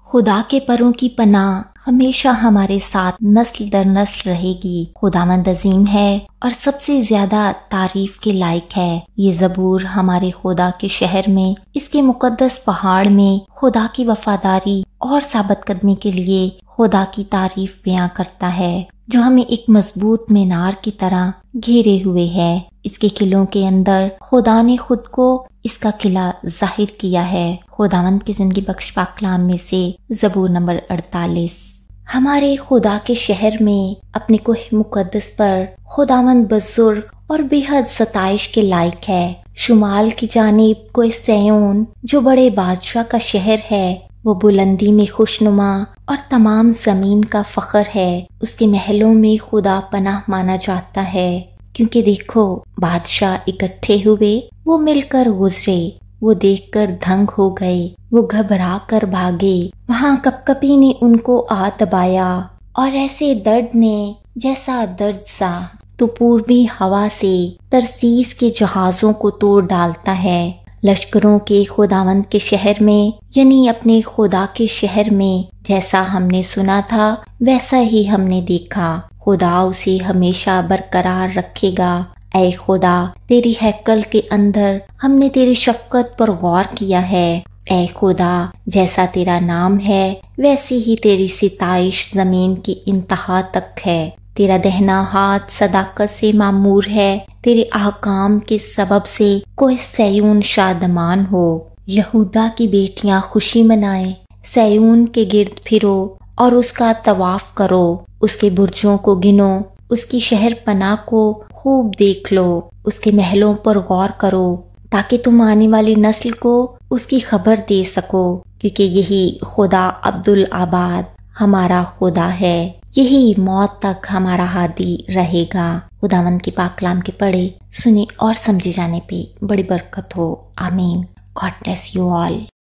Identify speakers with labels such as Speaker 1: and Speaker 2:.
Speaker 1: खुदा के परों की पनाह हमेशा हमारे साथ नस्ल दर नस्ल रहेगी। खुदावंद अजीम है और सबसे ज्यादा तारीफ के लायक है। ये ज़बूर हमारे खुदा के शहर में, इसके मुकद्दस पहाड़ में खुदा की वफादारी और साबित कदमी के लिए खुदा की तारीफ बयां करता है, जो हमें एक मजबूत मीनार की तरह घेरे हुए है। इसके किलों के अंदर खुदा ने खुद को इसका किला जाहिर किया है। खुदावंद की जिंदगी बख्श पाक कलाम में से ज़बूर नंबर 48। हमारे खुदा के शहर में अपने कोह मुकद्दस पर खुदावंद बुजुर्ग और बेहद सताइश के लायक है। शुमाल की जानिब कोह सयोन, जो बड़े बादशाह का शहर है, वो बुलंदी में खुशनुमा और तमाम जमीन का फख्र है। उसके महलों में खुदा पनाह माना जाता है, क्योंकि देखो बादशाह इकट्ठे हुए, वो मिलकर गुजरे, वो देखकर दंग हो गए, वो घबरा कर भागे। वहाँ कपकपी ने उनको आ दबाया और ऐसे दर्द ने जैसा दर्द सा तो पूर्वी हवा से तरसीस के जहाजों को तोड़ डालता है। लश्करों के खुदावंद के शहर में, यानी अपने खुदा के शहर में, जैसा हमने सुना था वैसा ही हमने देखा। खुदा उसे हमेशा बरकरार रखेगा। ऐ खुदा, तेरी हैकल के अंदर हमने तेरी शफकत पर गौर किया है। ऐ खुदा, जैसा तेरा नाम है वैसी ही तेरी सिताइश जमीन की इंतहा तक है। तेरा दहना हाथ सदाकत से मामूर है। तेरे अहकाम के सबब से कोई सयून शादमान हो। यहूदा की बेटियां खुशी मनाएं, सयून के गिर्द फिरो और उसका तवाफ करो। उसके बुर्जों को गिनो, उसकी शहर पनाह को खूब देख लो, उसके महलों पर गौर करो, ताकि तुम आने वाली नस्ल को उसकी खबर दे सको, क्योंकि यही खुदा अब्दुल आबाद हमारा खुदा है। यही मौत तक हमारा हादी रहेगा। खुदावंद की पाक कलाम के पढ़े, सुने और समझे जाने पे बड़ी बरकत हो। आमीन। God bless you all.